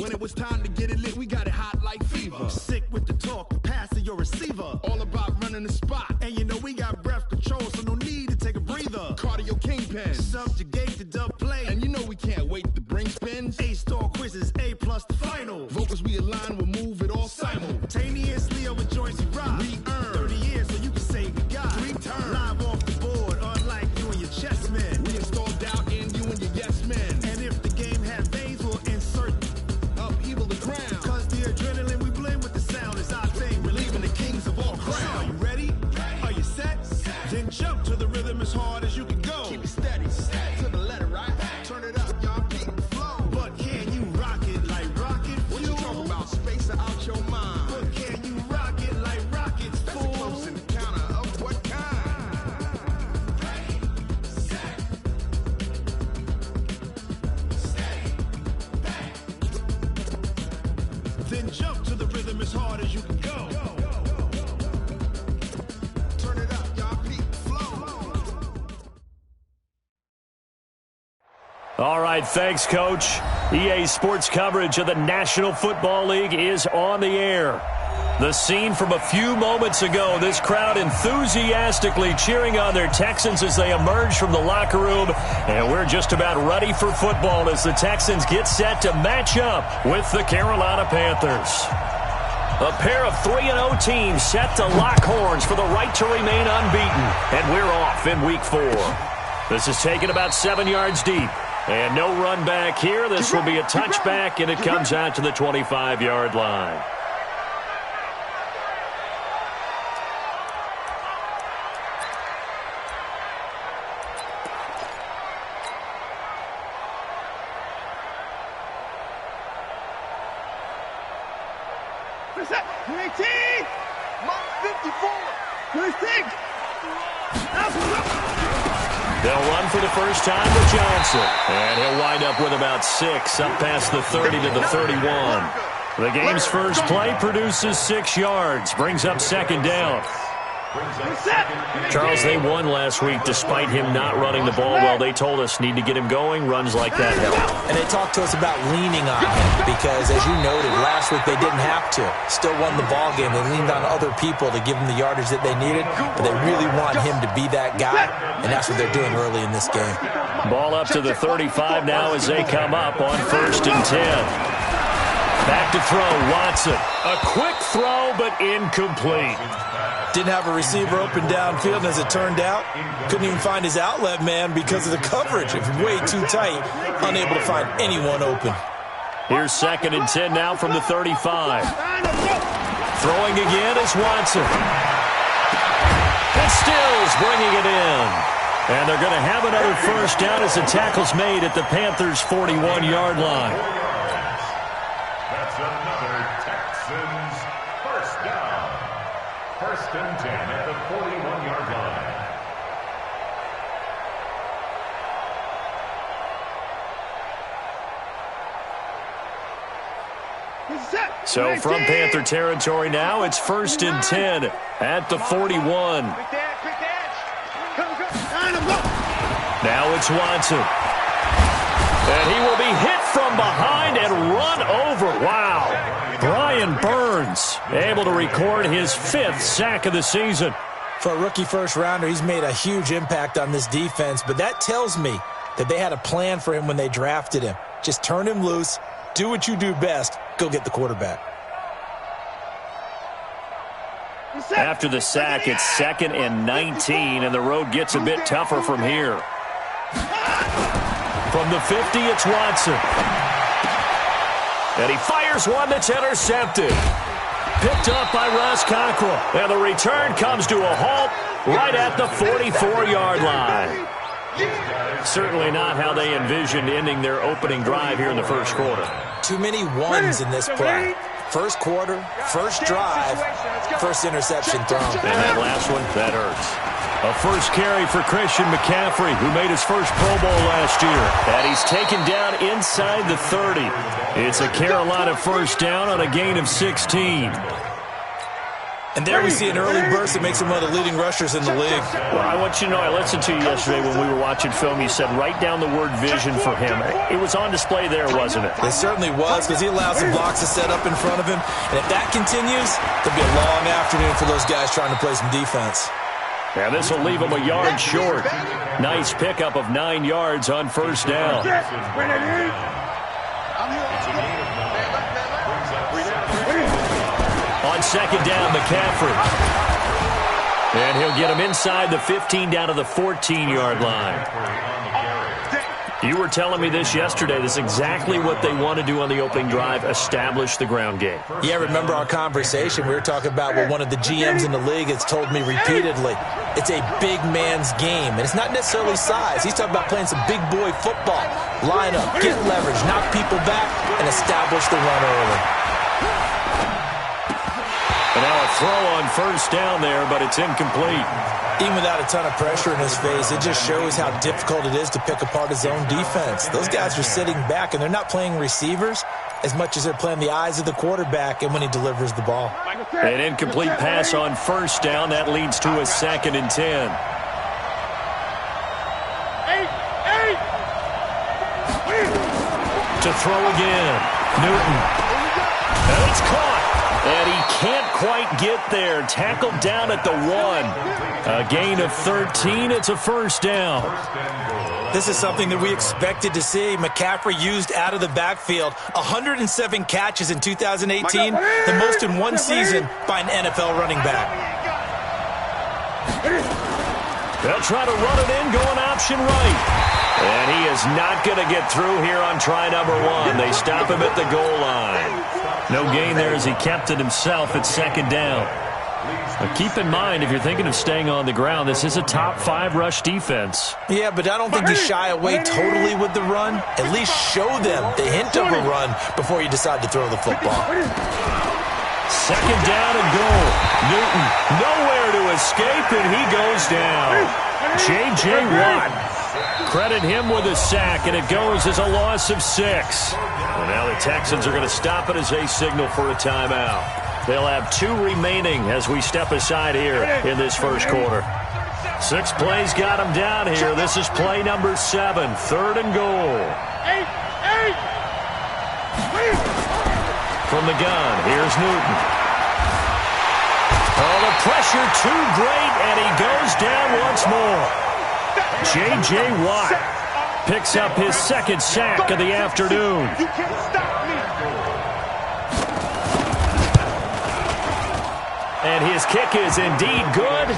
When it was time to get it lit, we got it hot like fever. Sick with the talk, passing your receiver. All about running the spot. And you know we got breath control, so no need to take a breather. Cardio kingpin, subjugate the dub play. And you know we can't wait to bring spins. A-star quizzes, A+ the final. Vocals we align, we'll move it all simultaneously over joints we rock. We earn 30 years so you can say we got 3 turns. Live off the board, unlike you and your chess men. We install doubt in you and your yes men. And if the game had veins, we'll insert upheaval the crown. Cause the adrenaline we blend with the sound is our thing. Relieving the kings of all crowns. Are you ready? Are you set? Then jump to the rhythm as hard as you can go. Keep it steady, to the letter, right? Turn it up, y'all, beat the flow. But can you rock it like rocket fuel? What you talking about? Space out your mind. But can you rock it like rockets, fool? That's a close encounter of what kind? Ready, set, steady, bang. Then jump to the rhythm as hard as you can go. Turn it up, y'all, beat the flow. All right, thanks, Coach. EA Sports coverage of the National Football League is on the air. The scene from a few moments ago, this crowd enthusiastically cheering on their Texans as they emerge from the locker room. And we're just about ready for football as the Texans get set to match up with the Carolina Panthers. A pair of 3-0 teams set to lock horns for the right to remain unbeaten. And we're off in Week 4. This is taken about 7 yards deep. And no run back here. This will be a touchback, and it comes out to the 25-yard line. They'll run for the first time with Johnson. And he'll wind up with about 6 up past the 30 to the 31. The game's first play produces 6 yards. Brings up second down. Charles, they won last week despite him not running the ball well. They told us need to get him going. Runs like that help. And they talked to us about leaning on him because, as you noted, last week they didn't have to. Still won the ball game. They leaned on other people to give them the yardage that they needed, but they really want him to be that guy, and that's what they're doing early in this game. Ball up to the 35 now as they come up on 1st and 10. Back to throw, Watson. A quick throw, but incomplete. Didn't have a receiver open downfield, and as it turned out, couldn't even find his outlet man because of the coverage. It was way too tight, unable to find anyone open. Here's 2nd and 10 now from the 35. Throwing again is Watson. And Stills bringing it in. And they're going to have another first down as the tackle's made at the Panthers' 41-yard line. That's another Texans first down. 1st and 10 at the 41-yard line. So from Panther territory now, it's 1st and 10 at the 41. Now it's Watson. And he will be hit from behind and run over. Wow. Brian Burns able to record his 5th sack of the season. For a rookie first-rounder, he's made a huge impact on this defense, but that tells me that they had a plan for him when they drafted him. Just turn him loose, do what you do best, go get the quarterback. After the sack, it's 2nd and 19, and the road gets a bit tougher from here. From the 50, it's Watson. And he fires one that's intercepted. Picked up by Ross Cockrell. And the return comes to a halt right at the 44-yard line. Certainly not how they envisioned ending their opening drive here in the first quarter. Too many ones in this play. First quarter, first drive, first interception thrown. And that last one, that hurts. A first carry for Christian McCaffrey, who made his first Pro Bowl last year. And he's taken down inside the 30. It's a Carolina first down on a gain of 16. And there we see an early burst that makes him one of the leading rushers in the league. Well, I want you to know, I listened to you yesterday when we were watching film. You said write down the word vision for him. It was on display there, wasn't it? It certainly was, because he allows some blocks to set up in front of him. And if that continues, there'll be a long afternoon for those guys trying to play some defense. Yeah, this will leave him a yard short. Nice pickup of 9 yards on first down. On second down, McCaffrey. And he'll get him inside the 15 down to the 14-yard line. You were telling me this yesterday. This is exactly what they want to do on the opening drive, establish the ground game. Yeah, remember our conversation? We were talking about what one of the GMs in the league has told me repeatedly. It's a big man's game, and it's not necessarily size. He's talking about playing some big boy football. Line up, get leverage, knock people back, and establish the run early. And now a throw on first down there, but it's incomplete. Even without a ton of pressure in his face, it just shows how difficult it is to pick apart his own defense. Those guys are sitting back, and they're not playing receivers as much as they're playing the eyes of the quarterback and when he delivers the ball. An incomplete pass on first down. That leads to a 2nd and 10. To throw again. Newton. And it's caught. And he can't quite get there. Tackled down at the 1. A gain of 13. It's a first down. This is something that we expected to see. McCaffrey used out of the backfield. 107 catches in 2018, the most in one season by an NFL running back. They'll try to run it in, going option right. And he is not going to get through here on try number 1. They stop him at the goal line. No gain there as he kept it himself at second down. But keep in mind, if you're thinking of staying on the ground, this is a top 5 rush defense. Yeah, but I don't think you shy away totally with the run. At least show them the hint of a run before you decide to throw the football. Second down and goal. Newton nowhere to escape, and he goes down. J.J. Watt. Credit him with a sack, and it goes as a loss of 6. And now the Texans are going to stop it as they signal for a timeout. They'll have 2 remaining as we step aside here in this first quarter. 6 plays got them down here. This is play number 7, 3rd and goal. From the gun, here's Newton. Oh, the pressure too great, and he goes down once more. J.J. Watt picks up his 2nd sack of the afternoon. You can't stop me. And his kick is indeed good.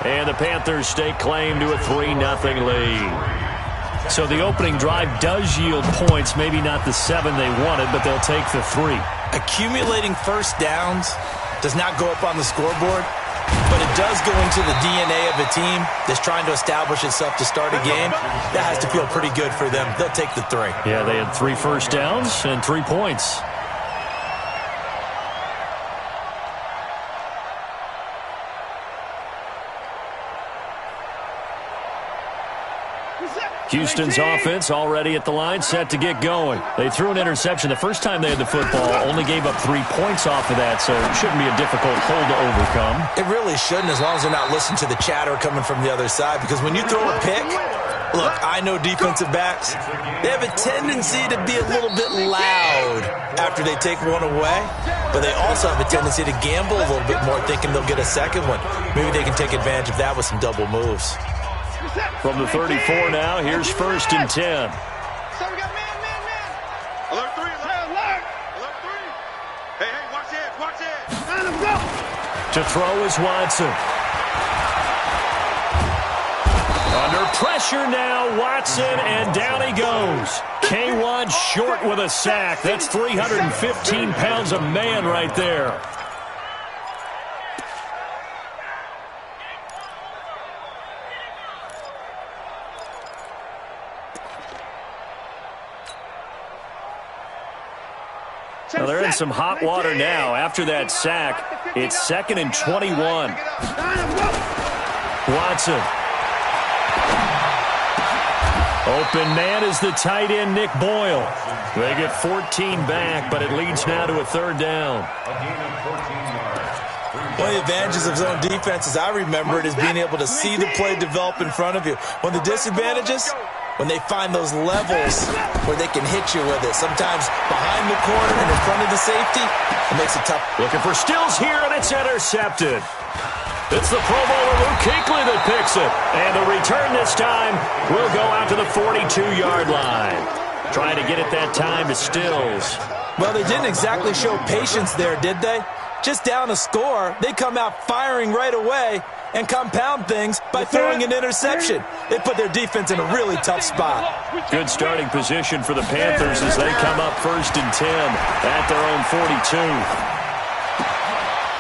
And the Panthers stake claim to a 3-0 lead. So the opening drive does yield points, maybe not the 7 they wanted, but they'll take the 3. Accumulating first downs does not go up on the scoreboard, but it does go into the DNA of a team that's trying to establish itself to start a game. That has to feel pretty good for them. They'll take the 3. Yeah, they had 3 first downs and 3 points. Houston's offense already at the line, set to get going. They threw an interception the first time they had the football, only gave up 3 points off of that, so it shouldn't be a difficult hole to overcome. It really shouldn't, as long as they're not listening to the chatter coming from the other side, because when you throw a pick, look, I know defensive backs, they have a tendency to be a little bit loud after they take one away, but they also have a tendency to gamble a little bit more, thinking they'll get a second one. Maybe they can take advantage of that with some double moves. From the 34 now, here's 1st and 10. So we got man. Alert 3, alert. Alert 3. Hey, watch it. Let him go. To throw is Watson. Under pressure now, Watson, and down he goes. K1 short with a sack. That's 315 pounds of man right there. Now they're in some hot water now. After that sack, it's 2nd and 21. Watson. Open man is the tight end, Nick Boyle. They get 14 back, but it leads now to a 3rd down. A gain of 14 yards. One of the advantages of zone defense, as I remember it, is being able to see the play develop in front of you. One of the disadvantages, when they find those levels where they can hit you with it. Sometimes behind the corner and in front of the safety, it makes it tough. Looking for Stills here, and it's intercepted. It's the Pro Bowler Luke Kuechly that picks it. And the return this time will go out to the 42-yard line. Trying to get it that time to Stills. Well, they didn't exactly show patience there, did they? Just down a score, they come out firing right away and compound things by throwing an interception. They put their defense in a really tough spot. Good starting position for the Panthers as they come up 1st and 10 at their own 42.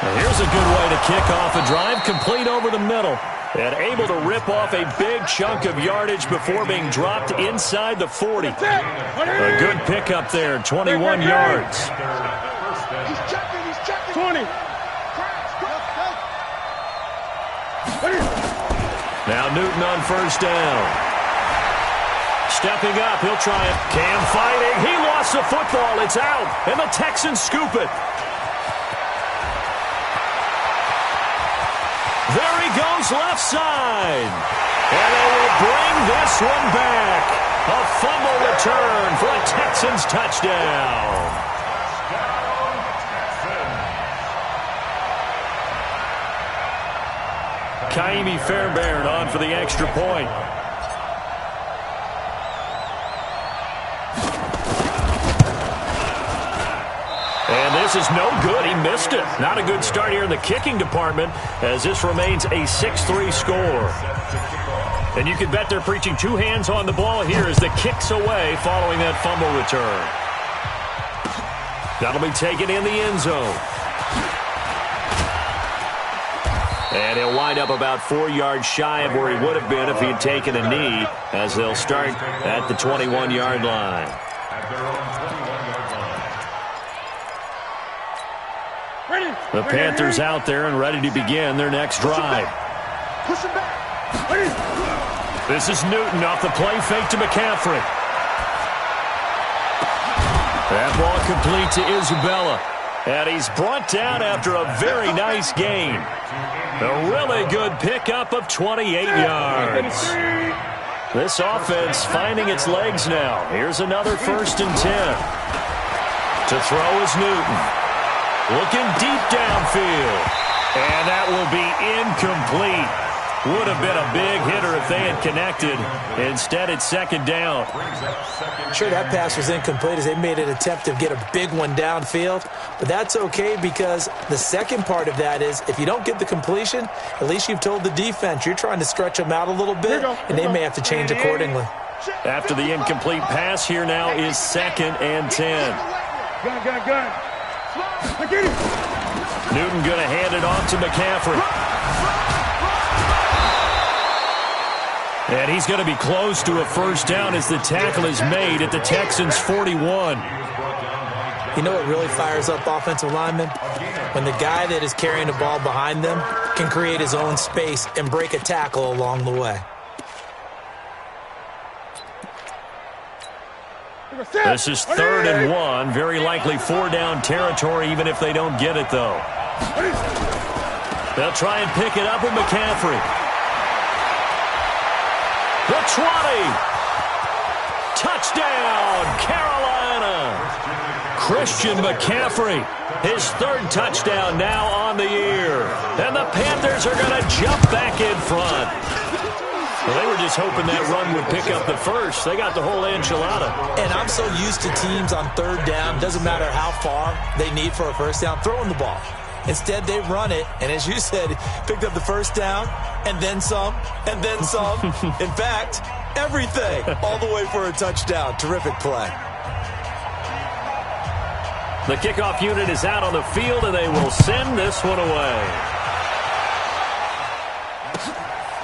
And here's a good way to kick off a drive, complete over the middle. And able to rip off a big chunk of yardage before being dropped inside the 40. A good pickup there, 21 yards. 20. Now Newton on 1st down. Stepping up, he'll try it. Cam fighting. He lost the football. It's out, and the Texans scoop it. There he goes, left side. And they will bring this one back. A fumble return for a Texans touchdown. Kaimi Fairbairn on for the extra point. And this is no good. He missed it. Not a good start here in the kicking department as this remains a 6-3 score. And you can bet they're preaching two hands on the ball here as the kick's away following that fumble return. That'll be taken in the end zone. And he'll wind up about 4 yards shy of where he would have been if he had taken a knee, as they'll start at the 21-yard line. The Panthers out there and ready to begin their next drive. This is Newton off the play fake to McCaffrey. That ball complete to Isabella. And he's brought down after a very nice gain. A really good pickup of 28 yards. This offense finding its legs now. Here's another 1st and 10. To throw is Newton. Looking deep downfield. And that will be incomplete. Would have been a big hitter if they had connected. Instead, it's 2nd down. Sure, that pass was incomplete as they made an attempt to get a big one downfield. But that's okay because the second part of that is if you don't get the completion, at least you've told the defense you're trying to stretch them out a little bit, and they may have to change accordingly. After the incomplete pass, here now is 2nd and 10. Gun. Newton going to hand it off to McCaffrey. And he's going to be close to a 1st down as the tackle is made at the Texans' 41. You know what really fires up offensive linemen? When the guy that is carrying the ball behind them can create his own space and break a tackle along the way. This is 3rd and 1. Very likely 4-down territory even if they don't get it, though. They'll try and pick it up with McCaffrey. The 20. Touchdown, Carolina. Christian McCaffrey, his 3rd touchdown now on the year. And the Panthers are going to jump back in front. Well, they were just hoping that run would pick up the first. They got the whole enchilada. And I'm so used to teams on 3rd down, doesn't matter how far they need for a 1st down, throwing the ball. Instead, they run it, and as you said, picked up the 1st down, and then some, and then some. In fact, everything, all the way for a touchdown. Terrific play. The kickoff unit is out on the field, and they will send this one away.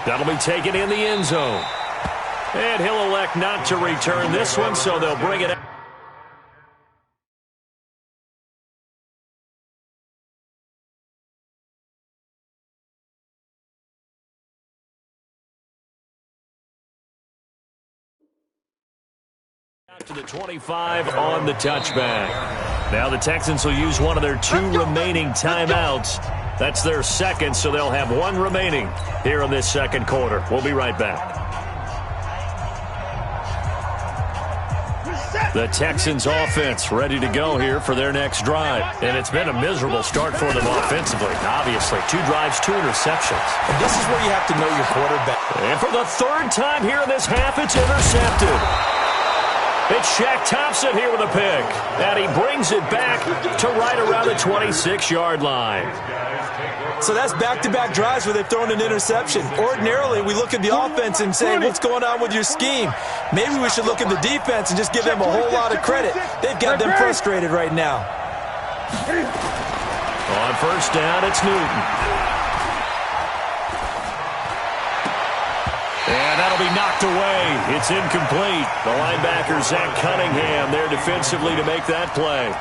That'll be taken in the end zone. And he'll elect not to return this one, so they'll bring it out. To the 25 on the touchback. Now the Texans will use one of their 2 remaining timeouts That's their second, so they'll have one remaining here in this second quarter. We'll be right back. The Texans offense ready to go here for their next drive. And it's been a miserable start for them offensively. Obviously, 2 drives, 2 interceptions. And this is where you have to know your quarterback. And for the third time here in this half, it's intercepted. It's Shaq Thompson here with a pick. And he brings it back to right around the 26-yard line. So that's back-to-back drives where they've thrown an interception. Ordinarily, we look at the offense and say, what's going on with your scheme? Maybe we should look at the defense and just give them a whole lot of credit. They've got them frustrated right now. On first down, it's Newton. And that'll be knocked away. It's incomplete. The linebacker, Zach Cunningham, there defensively to make that play.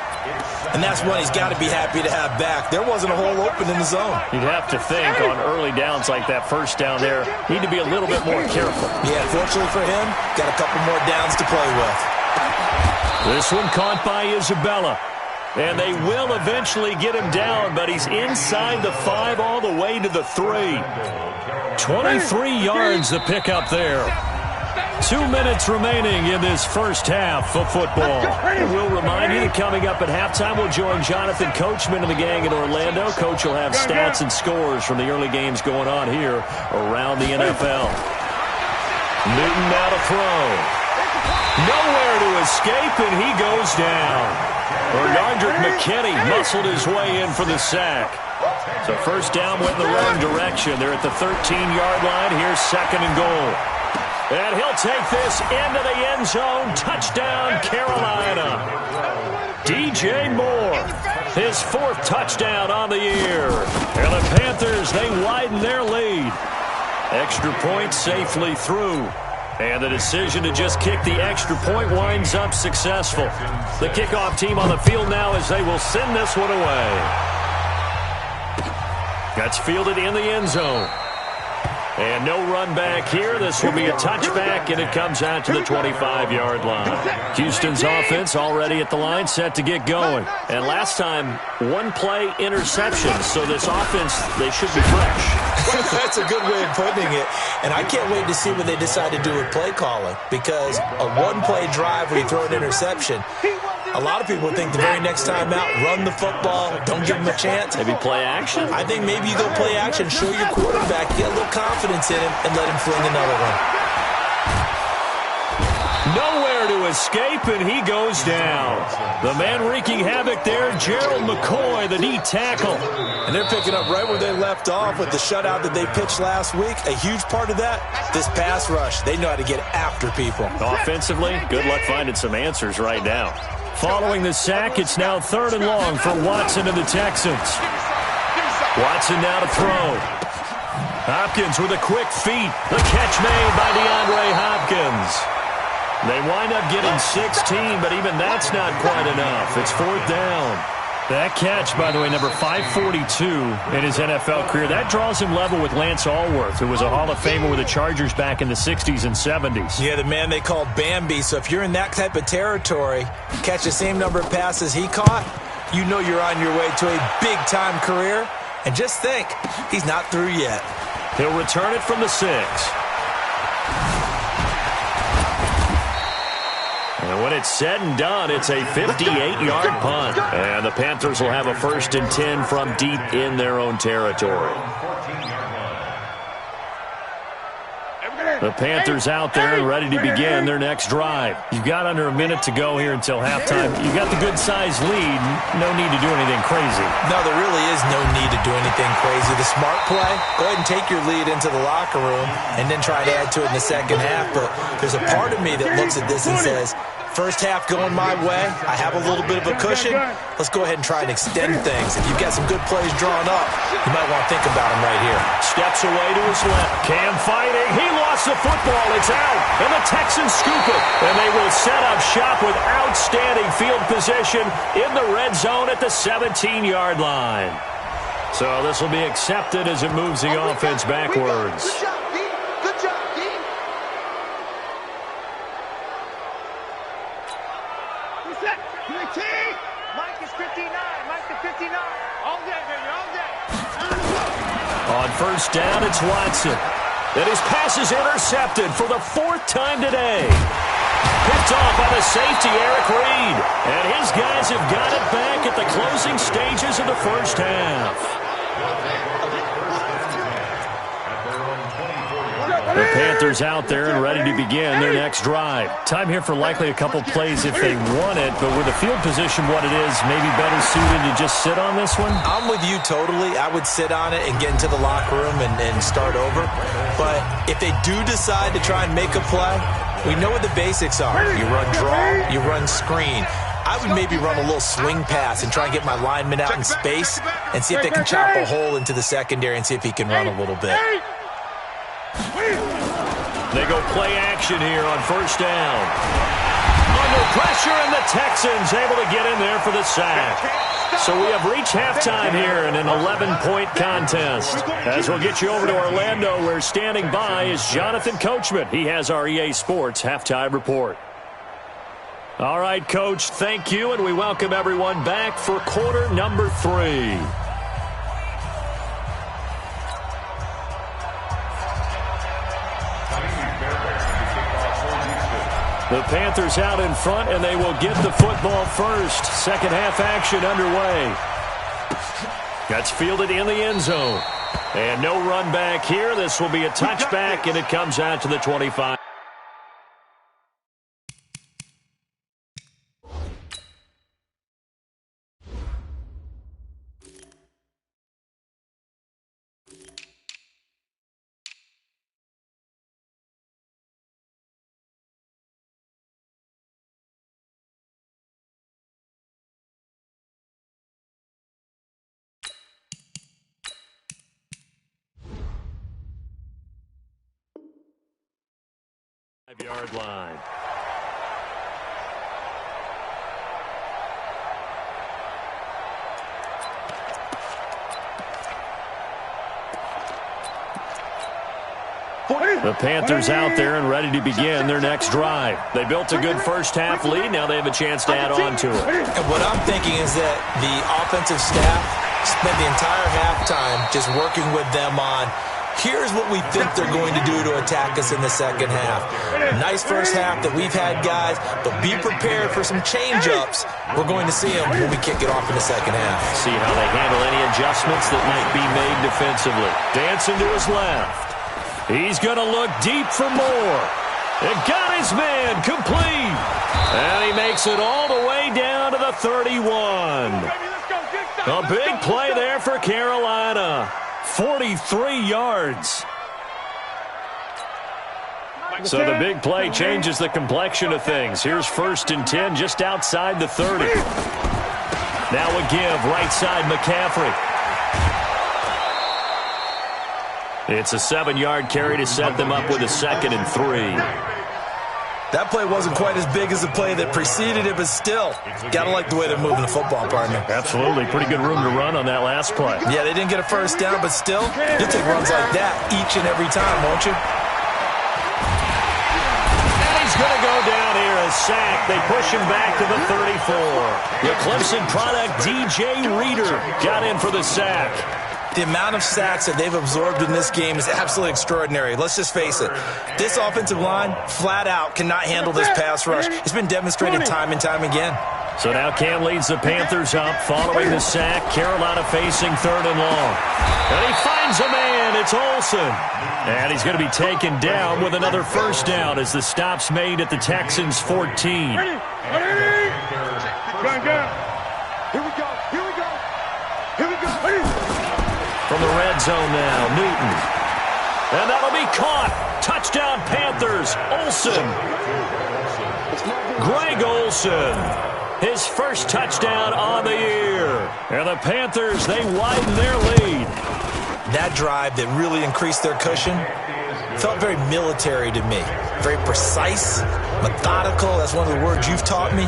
And that's one he's got to be happy to have back. There wasn't a hole open in the zone. You'd have to think on early downs like that first down there, need to be a little bit more careful. Yeah, fortunately for him, got a couple more downs to play with. This one caught by Isabella. And they will eventually get him down, but he's inside the 5 all the way to the 3. 23 yards the pickup there. 2 minutes remaining in this first half of football. And we'll remind you that coming up at halftime, we'll join Jonathan Coachman and the gang in Orlando. Coach will have stats and scores from the early games going on here around the NFL. Newton now to throw. Nowhere to escape, and he goes down. Bernardrick McKinney muscled his way in for the sack. So first down went in the wrong direction. They're at the 13-yard line. Here's second and goal. And he'll take this into the end zone. Touchdown, Carolina. DJ Moore, his 4th touchdown on the year. And the Panthers, they widen their lead. Extra point safely through. And the decision to just kick the extra point winds up successful. The kickoff team on the field now as they will send this one away. That's fielded in the end zone. And no run back here. This will be a touchback, and it comes out to the 25-yard line. Houston's offense already at the line, set to get going. And last time, 1-play interception. So this offense, they should be fresh. That's a good way of putting it. And I can't wait to see what they decide to do with play calling. Because a 1-play drive where you throw an interception, a lot of people think the very next time out, run the football, don't give them a chance. Maybe play action? I think maybe you go play action, show your quarterback, get a little confidence in him, and let him fling another one. Nowhere to escape, and he goes down. The man wreaking havoc there, Gerald McCoy, the D tackle. And they're picking up right where they left off with the shutout that they pitched last week. A huge part of that, this pass rush. They know how to get after people. Offensively, good luck finding some answers right now. Following the sack, it's now 3rd and long for Watson and the Texans. Watson now to throw. Hopkins with a quick feet. The catch made by DeAndre Hopkins. They wind up getting 16, but even that's not quite enough. It's 4th down. That catch, by the way, number 542 in his NFL career, that draws him level with Lance Allworth, who was a Hall of Famer with the Chargers back in the 60s and 70s. Yeah, the man they called Bambi. So if you're in that type of territory, catch the same number of passes he caught, you know you're on your way to a big-time career. And just think, he's not through yet. He'll return it from the 6. And when it's said and done, it's a 58-yard punt. And the Panthers will have a 1st and 10 from deep in their own territory. The Panthers out there and ready to begin their next drive. You've got under a minute to go here until halftime. You've got the good-sized lead. No need to do anything crazy. No, there really is no need to do anything crazy. The smart play, go ahead and take your lead into the locker room and then try to add to it in the second half. But there's a part of me that looks at this and says, first half going my way, I have a little bit of a cushion. Let's go ahead and try and extend things. If you've got some good plays drawn up, you might want to think about them right here. Steps away to his left. Cam fighting. He lost the football. It's out. And the Texans scoop it. And they will set up shop with outstanding field position in the red zone at the 17-yard line. So this will be accepted as it moves the offense backwards. Mike is 59. Mike is 59. All day, baby, all day. On first down, it's Watson. And his pass is intercepted for the 4th time today. Picked off by the safety, Eric Reed. And his guys have got it back at the closing stages of the first half. The Panthers out there and ready to begin their next drive. Time here for likely a couple plays if they want it, but with the field position what it is, maybe better suited to just sit on this one? I'm with you totally. I would sit on it and get into the locker room and start over. But if they do decide to try and make a play, we know what the basics are. You run draw, you run screen. I would maybe run a little swing pass and try and get my lineman out in space and see if they can chop a hole into the secondary and see if he can run a little bit. They go play action here on first down. Under pressure, and the Texans able to get in there for the sack. So we have reached halftime here in an 11-point contest. As we'll get you over to Orlando, where standing by is Jonathan Coachman. He has our EA Sports halftime report. All right, Coach, thank you, and we welcome everyone back for quarter number 3. The Panthers out in front, and they will get the football first. Second half action underway. That's fielded in the end zone. And no run back here. This will be a touchback, and it comes out to the 25. Yard line. The Panthers out there and ready to begin their next drive. They built a good first half lead. Now they have a chance to add on to it. And what I'm thinking is that the offensive staff spent the entire halftime just working with them on, here's what we think they're going to do to attack us in the second half. Nice first half that we've had, guys, but be prepared for some change-ups. We're going to see them when we kick it off in the second half. See how they handle any adjustments that might be made defensively. Dancing to his left. He's going to look deep for more. It got his man complete. And he makes it all the way down to the 31. A big play there for Carolina. 43 yards. So the big play changes the complexion of things. Here's 1st and 10 just outside the 30. Now a give right side McCaffrey. It's a 7-yard carry to set them up with a 2nd and 3. That play wasn't quite as big as the play that preceded it, but still, got to like the way they're moving the football, partner. Absolutely. Pretty good room to run on that last play. Yeah, they didn't get a first down, but still, you'll take runs like that each and every time, won't you? And he's going to go down here, a sack. They push him back to the 34. The Clemson product, DJ Reader, got in for the sack. The amount of sacks that they've absorbed in this game is absolutely extraordinary. Let's just face it. This offensive line, flat out, cannot handle this pass rush. It's been demonstrated time and time again. So now Cam leads the Panthers up following the sack. Carolina facing 3rd and long. And he finds a man. It's Olsen. And he's going to be taken down with another first down as the stop's made at the Texans' 14. Ready? Here we go. Here we go. Here we go. From the red zone now, Newton. And that'll be caught. Touchdown Panthers. Olsen. Greg Olsen. His first touchdown on the year. And the Panthers, they widen their lead. That drive that really increased their cushion felt very military to me. Very precise, methodical. That's one of the words you've taught me.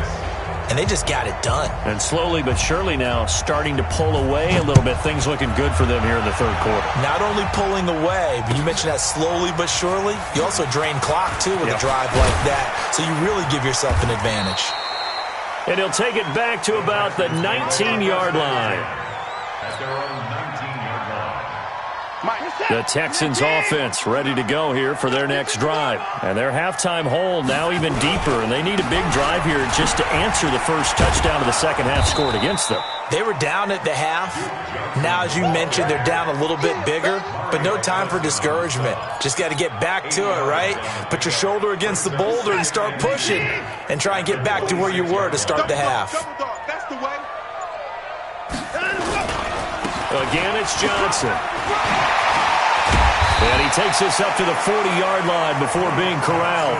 And they just got it done. And slowly but surely now starting to pull away a little bit. Things looking good for them here in the 3rd quarter. Not only pulling away, but you mentioned that slowly but surely. You also drain clock, too, with a drive like that. So you really give yourself an advantage. And he'll take it back to about the 19-yard line. At their own 19-yard line. The Texans offense ready to go here for their next drive. And their halftime hole now even deeper, and they need a big drive here just to answer the first touchdown of the second half scored against them. They were down at the half. Now, as you mentioned, they're down a little bit bigger, but no time for discouragement. Just got to get back to it, right? Put your shoulder against the boulder and start pushing and try and get back to where you were to start the half. Again, it's Johnson. And he takes us up to the 40-yard line before being corralled.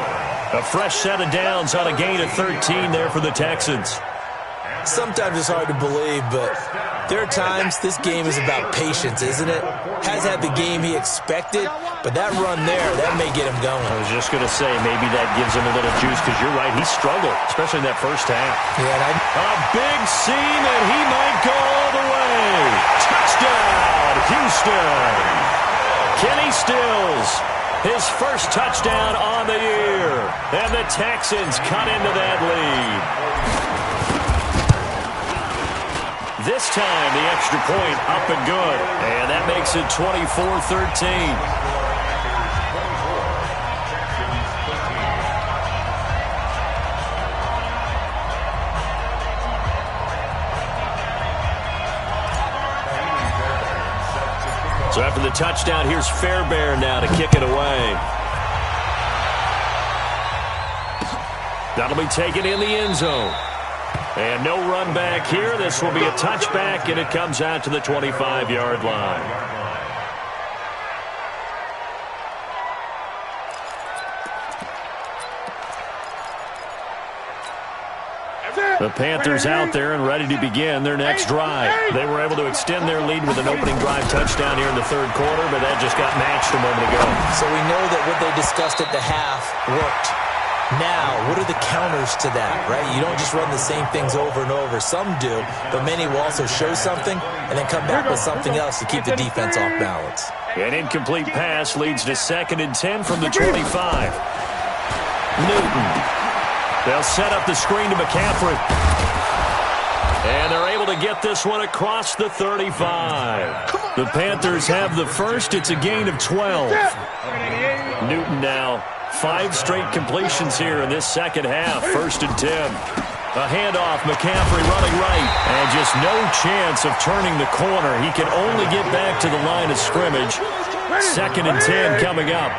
A fresh set of downs on a gain of 13 there for the Texans. Sometimes it's hard to believe, but there are times this game is about patience, isn't it? Has had the game he expected, but that run there, that may get him going. I was just going to say, maybe that gives him a little juice, because you're right, he struggled, especially in that first half. Yeah, a big seam, and he might go all the way. Touchdown, Houston. Kenny Stills, his first touchdown on the year. And the Texans cut into that lead. This time, the extra point up and good. And that makes it 24-13. So after the touchdown, here's Fairbairn now to kick it away. That'll be taken in the end zone. And no run back here. This will be a touchback, and it comes out to the 25-yard line. The Panthers out there and ready to begin their next drive. They were able to extend their lead with an opening drive touchdown here in the third quarter, but that just got matched a moment ago. So we know that what they discussed at the half worked. Now, what are the counters to that, right? You don't just run the same things over and over. Some do, but many will also show something and then come back with something else to keep the defense off balance. An incomplete pass leads to 2nd and 10 from the 25. Newton. They'll set up the screen to McCaffrey. And they're able to get this one across the 35. The Panthers have the first. It's a gain of 12. Newton now 5 straight completions here in this second half. 1st and 10. A handoff, McCaffrey running right. And just no chance of turning the corner. He can only get back to the line of scrimmage. 2nd and 10 coming up.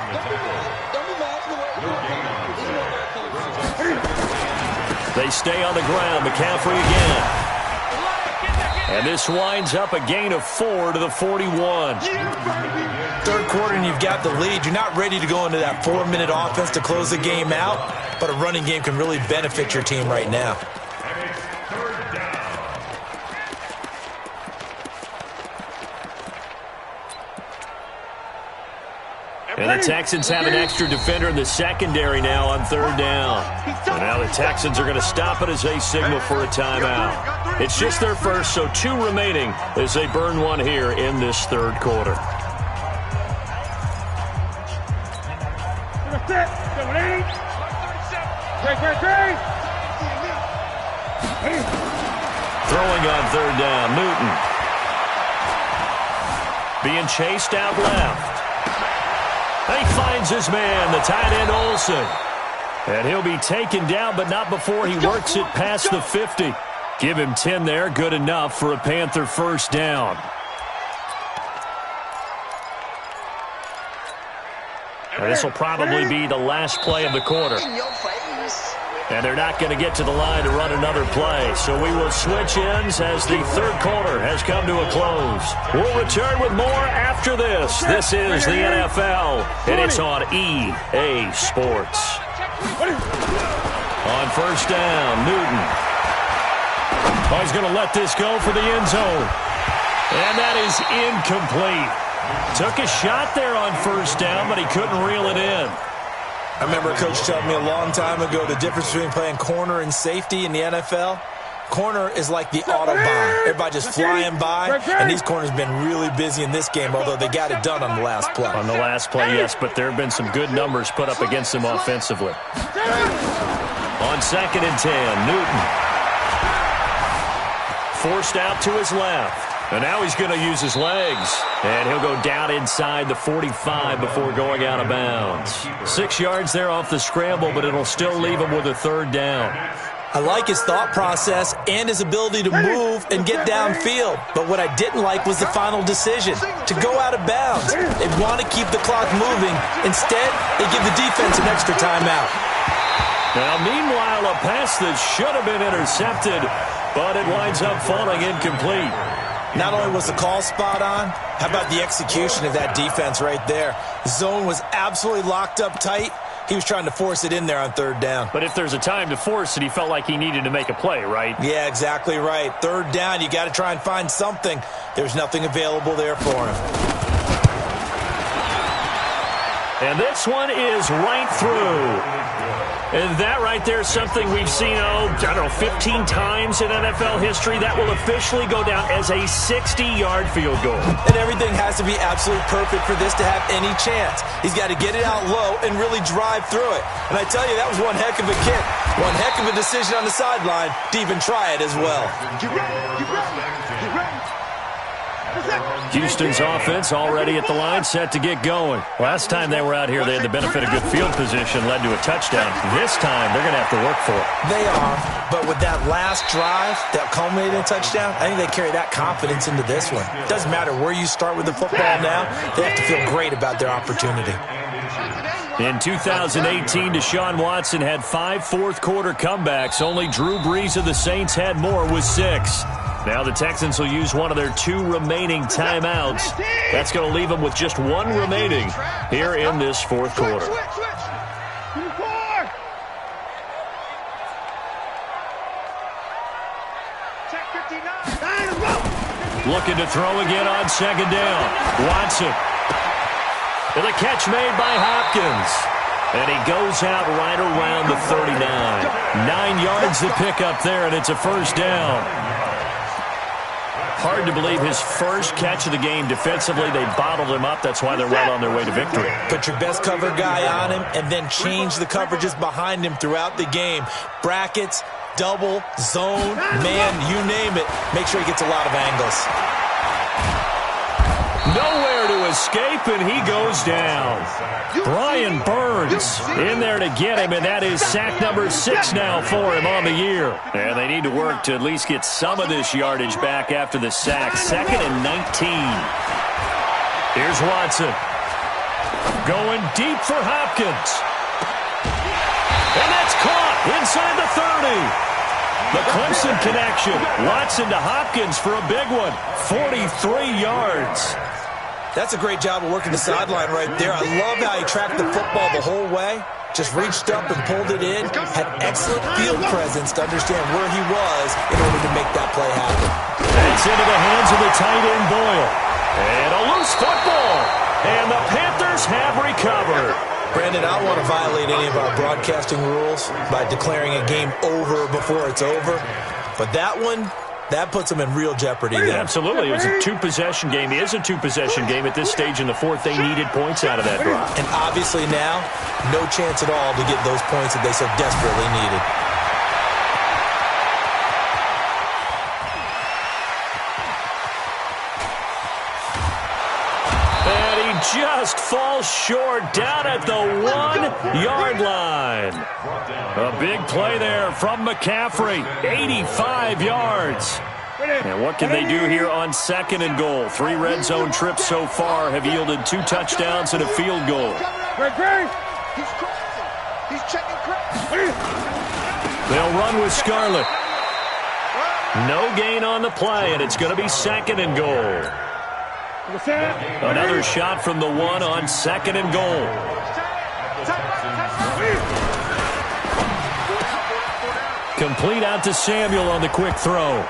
They stay on the ground. McCaffrey again. And this winds up a gain of 4 to the 41. Third quarter and you've got the lead. You're not ready to go into that 4-minute offense to close the game out, but a running game can really benefit your team right now. And the Texans have an extra defender in the secondary now on 3rd down. So now the Texans are going to stop it as they signal for a timeout. It's just their first, so 2 remaining as they burn one here in this third quarter. Throwing on 3rd down, Newton. Being chased out left. He finds his man, the tight end Olsen. And he'll be taken down, but not before he works it past the 50. Give him 10 there, good enough for a Panther first down. And this will probably be the last play of the quarter. And they're not going to get to the line to run another play. So we will switch ends as the third quarter has come to a close. We'll return with more after this. This is the NFL, and it's on EA Sports. On first down, Newton. Oh, he's going to let this go for the end zone. And that is incomplete. Took a shot there on first down, but he couldn't reel it in. I remember a coach telling me a long time ago the difference between playing corner and safety in the NFL. Corner is like the Autobahn. Everybody just flying by, and these corners have been really busy in this game, although they got it done on the last play. On the last play, yes, but there have been some good numbers put up against them offensively. On 2nd and 10, Newton. Forced out to his left. And now he's going to use his legs. And he'll go down inside the 45 before going out of bounds. 6 yards there off the scramble, but it'll still leave him with a third down. I like his thought process and his ability to move and get downfield. But what I didn't like was the final decision, to go out of bounds. They want to keep the clock moving. Instead, they give the defense an extra timeout. Now, meanwhile, a pass that should have been intercepted, but it winds up falling incomplete. Not only was the call spot on, how about the execution of that defense right there? The zone was absolutely locked up tight. He was trying to force it in there on third down. But if there's a time to force it, he felt like he needed to make a play, right? Yeah, exactly right. Third down, you got to try and find something. There's nothing available there for him. And this one is right through. And that right there is something we've seen, 15 times in NFL history. That will officially go down as a 60-yard field goal. And everything has to be absolutely perfect for this to have any chance. He's got to get it out low and really drive through it. And I tell you, that was one heck of a kick. One heck of a decision on the sideline to even try it as well. Houston's offense already at the line, set to get going. Last time they were out here, they had the benefit of good field position, led to a touchdown. This time, they're going to have to work for it. They are, but with that last drive that culminated in a touchdown, I think they carry that confidence into this one. It doesn't matter where you start with the football now. They have to feel great about their opportunity. In 2018, Deshaun Watson had 5 fourth-quarter comebacks. Only Drew Brees of the Saints had more with 6. Now the Texans will use one of their 2 remaining timeouts. That's going to leave them with just 1 remaining here in this fourth quarter. Looking to throw again on second down. Watson. And the catch made by Hopkins. And he goes out right around the 39. 9 yards to pick up there, and it's a first down. Hard to believe his first catch of the game. Defensively, they bottled him up. That's why they're well on their way to victory. Put your best cover guy on him and then change the coverages behind him throughout the game. Brackets, double, zone, man, you name it. Make sure he gets a lot of angles. Nowhere to escape, and he goes down. Brian Burns in there to get him, and that is sack number 6 now for him on the year. And they need to work to at least get some of this yardage back after the sack. 2nd and 19. Here's Watson. Going deep for Hopkins. And that's caught inside the 30. The Clemson connection. Watson to Hopkins for a big one. 43 yards. That's a great job of working the sideline right there. I love how he tracked the football the whole way. Just reached up and pulled it in. Had excellent field presence to understand where he was in order to make that play happen. It's into the hands of the tight end Boyle. And a loose football. And the Panthers have recovered. Brandon, I don't want to violate any of our broadcasting rules by declaring a game over before it's over. But that one, that puts them in real jeopardy there. Absolutely. It was a 2-possession game. It is a 2-possession game at this stage in the fourth. They needed points out of that drive. And obviously now, no chance at all to get those points that they so desperately needed. Just falls short down at the 1-yard line. A big play there from McCaffrey. 85 yards. And what can they do here on 2nd and goal? 3 red zone trips so far have yielded 2 touchdowns and a field goal. They'll run with Scarlett. No gain on the play, and it's going to be 2nd and goal. Another shot from the 1 on 2nd and goal. Complete out to Samuel on the quick throw.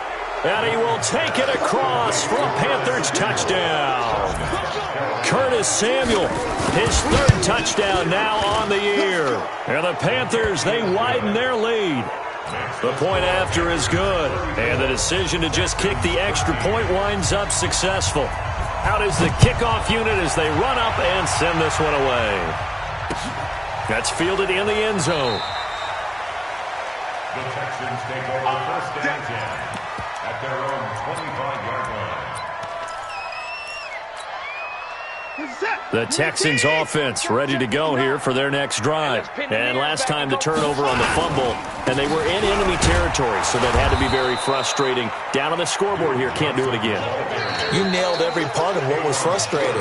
And he will take it across for a Panthers touchdown. Curtis Samuel, his 3rd touchdown now on the year. And the Panthers, they widen their lead. The point after is good. And the decision to just kick the extra point winds up successful. Out is the kickoff unit as they run up and send this one away. That's fielded in the end zone. The Texans take over 1st and 10 at their own 25-yard line. The Texans offense ready to go here for their next drive. And last time the turnover on the fumble, and they were in enemy territory, so that had to be very frustrating. Down on the scoreboard here, can't do it again. You nailed every part of what was frustrating.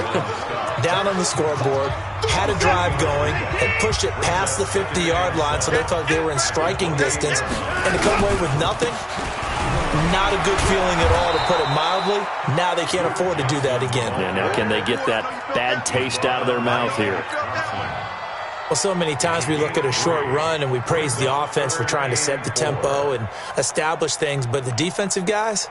Down on the scoreboard, had a drive going, and pushed it past the 50-yard line, so they thought they were in striking distance, and to come away with nothing, not a good feeling at all, to put it mildly. Now they can't afford to do that again. Yeah, now can they get that bad taste out of their mouth here? Well, so many times we look at a short run and we praise the offense for trying to set the tempo and establish things, but the defensive guys,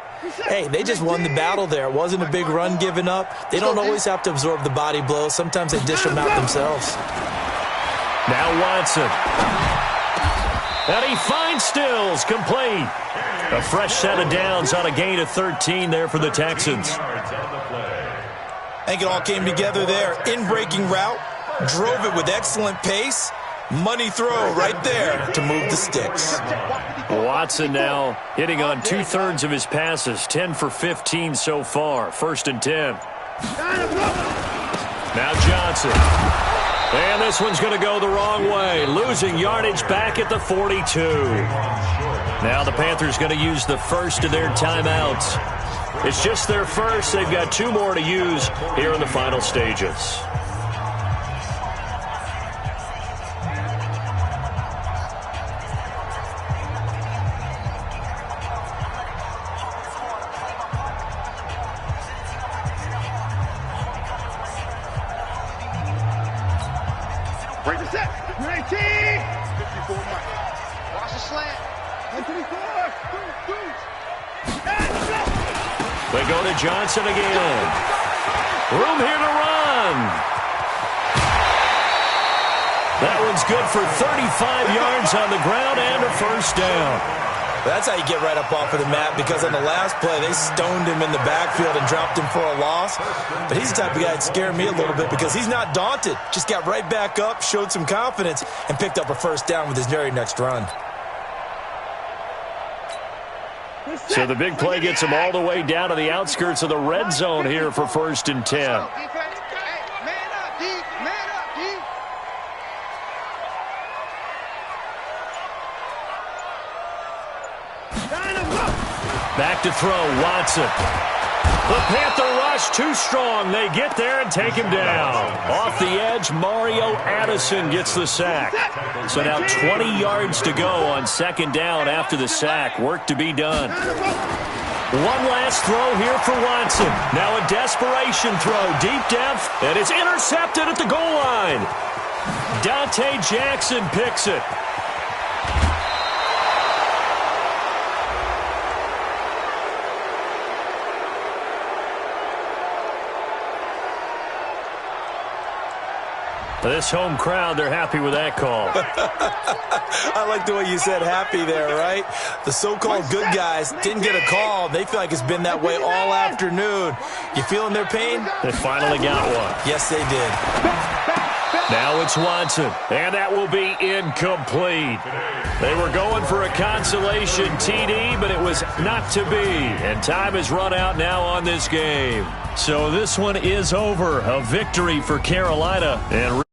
hey, they just won the battle there. It wasn't a big run given up. They don't always have to absorb the body blows. Sometimes they dish them out themselves. Now Watson. And he finds Stills, complete. A fresh set of downs on a gain of 13 there for the Texans. I think it all came together there. In-breaking route, drove it with excellent pace. Money throw right there to move the sticks. Watson now hitting on 2/3 of his passes, 10 for 15 so far. 1st and 10. Now Johnson. And this one's going to go the wrong way, losing yardage back at the 42. Now the Panthers going to use the first of their timeouts. It's just their first. They've got 2 more to use here in the final stages. Break the set. 19. 54 mark. Watch the slant. 124. They go to Johnson again. Room here to run. That one's good for 35 yards on the ground and a first down. That's how you get right up off of the mat, because on the last play, they stoned him in the backfield and dropped him for a loss. But he's the type of guy that scared me a little bit because he's not daunted. Just got right back up, showed some confidence, and picked up a first down with his very next run. So the big play gets him all the way down to the outskirts of the red zone here for 1st and 10. Back to throw, Watson. The Panther rush too strong. They get there and take him down. Off the edge, Mario Addison gets the sack. So now 20 yards to go on 2nd down after the sack. Work to be done. One last throw here for Watson. Now a desperation throw, deep depth, and it's intercepted at the goal line. Dante Jackson picks it. This home crowd, they're happy with that call. I like the way you said happy there, right? The so-called good guys didn't get a call. They feel like it's been that way all afternoon. You feeling their pain? They finally got one. Yes, they did. Now it's Watson, and that will be incomplete. They were going for a consolation TD, but it was not to be. And time has run out now on this game. So this one is over. A victory for Carolina. And